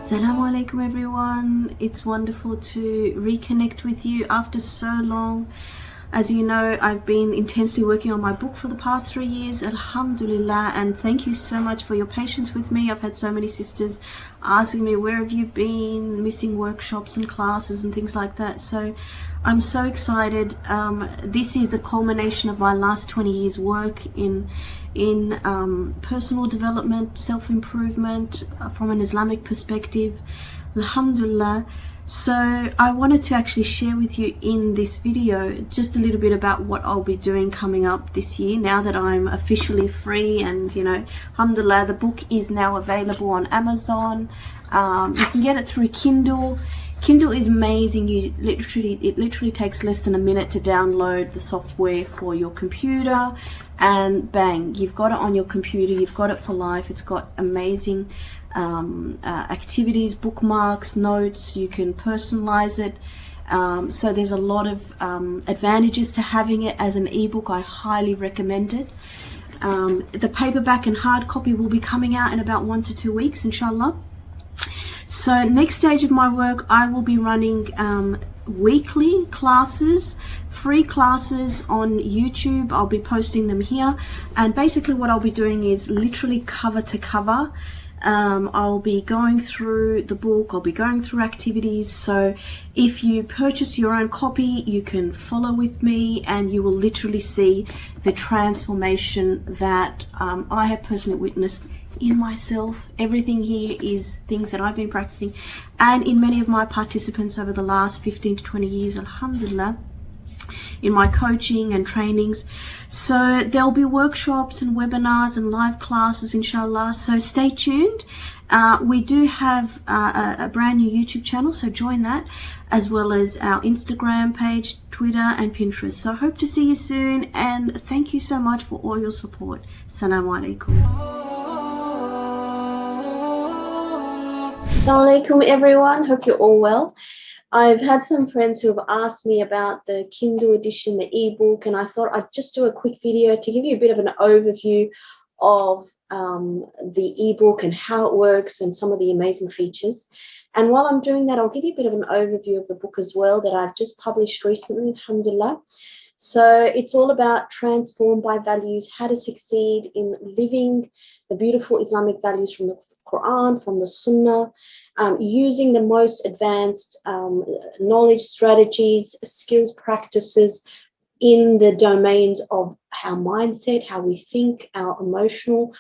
Assalamu alaikum everyone. It's wonderful to reconnect with you after so long. As you know, I've been intensely working on my book for the past 3 years, alhamdulillah, and thank you so much for your patience with me. I've had so many sisters asking me, where have you been, missing workshops and classes and things like that. So I'm so excited. This is the culmination of my last 20 years work in personal development, self-improvement from an Islamic perspective, alhamdulillah. So I wanted to actually share with you in this video just a little bit about what I'll be doing coming up this year now that I'm officially free. And alhamdulillah, the book is now available on Amazon. You can get it through Kindle. Kindle is amazing. It literally takes less than a minute to download the software for your computer, and bang, you've got it on your computer. You've got it for life. It's got amazing activities, bookmarks, notes. You can personalize it. So there's a lot of advantages to having it as an ebook. I highly recommend it. The paperback and hard copy will be coming out in about 1 to 2 weeks, inshallah. So next stage of my work, I will be running weekly classes, free classes on YouTube. I'll be posting them here, and basically what I'll be doing is literally cover to cover. I'll be going through the book, I'll be going through activities. So if you purchase your own copy, you can follow with me and you will literally see the transformation that I have personally witnessed in myself. Everything here is things that I've been practicing and in many of my participants over the last 15 to 20 years, alhamdulillah, in my coaching and trainings. So there'll be workshops and webinars and live classes, inshallah. So stay tuned. We do have a brand new YouTube channel, so join that, as well as our Instagram page, Twitter and Pinterest. So I hope to see you soon, and thank you so much for all your support. Assalamu alaikum. Assalamu alaikum everyone, hope you're all well. I've had some friends who have asked me about the Kindle edition, the ebook, and I thought I'd just do a quick video to give you a bit of an overview of the ebook and how it works and some of the amazing features. And while I'm doing that, I'll give you a bit of an overview of the book as well that I've just published recently, alhamdulillah. So it's all about transformed by values, how to succeed in living the beautiful Islamic values from the Quran, from the Sunnah, using the most advanced knowledge, strategies, skills, practices in the domains of our mindset, how we think, our emotional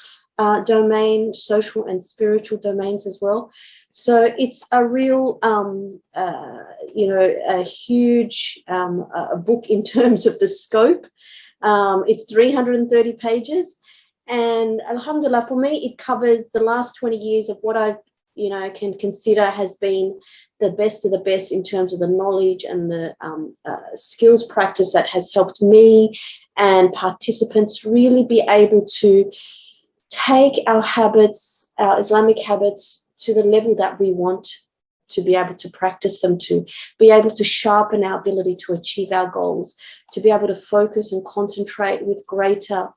domain, social and spiritual domains as well. So it's a real, a huge book in terms of the scope. It's 330 pages. And alhamdulillah, for me, it covers the last 20 years of what I can consider has been the best of the best in terms of the knowledge and the skills practice that has helped me and participants really be able to take our habits, our Islamic habits, to the level that we want to be able to practice them, to be able to sharpen our ability to achieve our goals, to be able to focus and concentrate with greater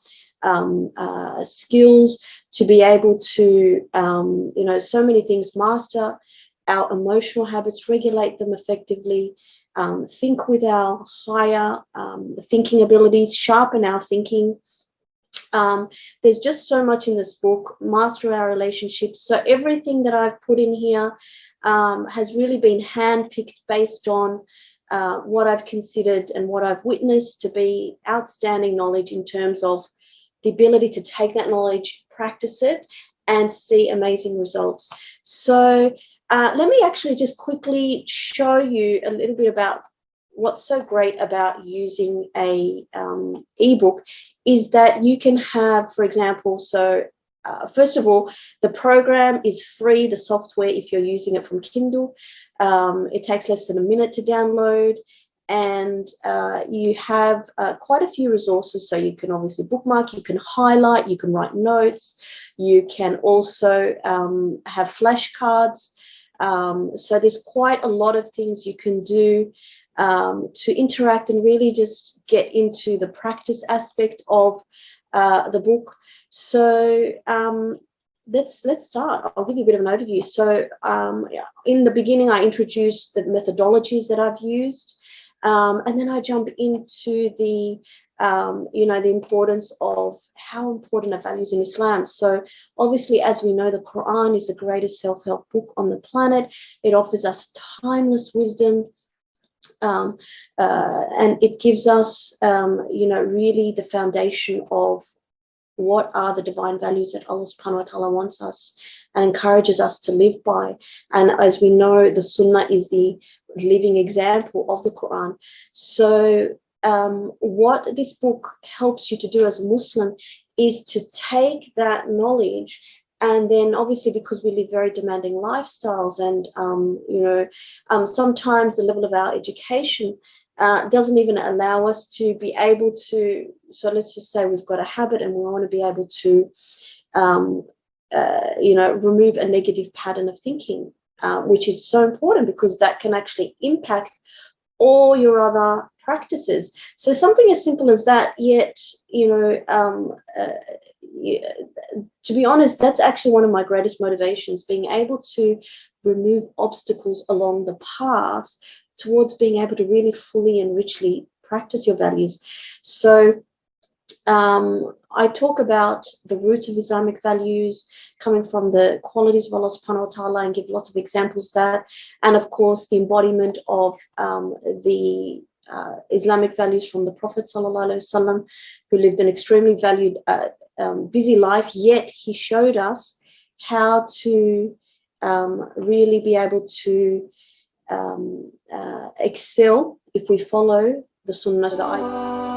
skills, to be able to, so many things, master our emotional habits, regulate them effectively, think with our higher thinking abilities, sharpen our thinking. There's just so much in this book, master our relationships. So everything that I've put in here has really been handpicked based on what I've considered and what I've witnessed to be outstanding knowledge in terms of the ability to take that knowledge, practice it, and see amazing results. So let me actually just quickly show you a little bit about what's so great about using a ebook is that you can have, for example, first of all, the program is free, the software, if you're using it from Kindle. It takes less than a minute to download. And you have quite a few resources. So you can obviously bookmark, you can highlight, you can write notes, you can also have flashcards. So there's quite a lot of things you can do to interact and really just get into the practice aspect of the book. So let's start. I'll give you a bit of an overview. So in the beginning, I introduced the methodologies that I've used, and then I jump into the the importance of how important are values in Islam. So obviously, as we know, the Quran is the greatest self-help book on the planet. It offers us timeless wisdom. And it gives us, really the foundation of what are the divine values that Allah subhanahu wa ta'ala wants us and encourages us to live by. And as we know, the Sunnah is the living example of the Quran. So what this book helps you to do as a Muslim is to take that knowledge, and then obviously, because we live very demanding lifestyles, and sometimes the level of our education doesn't even allow us to be able to. So let's just say we've got a habit and we want to be able to remove a negative pattern of thinking, which is so important because that can actually impact all your other practices. So something as simple as that, yet, to be honest, that's actually one of my greatest motivations, being able to remove obstacles along the path towards being able to really fully and richly practice your values. So I talk about the roots of Islamic values coming from the qualities of Allah subhanahu wa ta'ala, and give lots of examples of that. And of course, the embodiment of the Islamic values from the Prophet sallallahu alaihi wasallam, who lived an extremely valued, busy life, yet he showed us how to really be able to excel if we follow the Sunnah.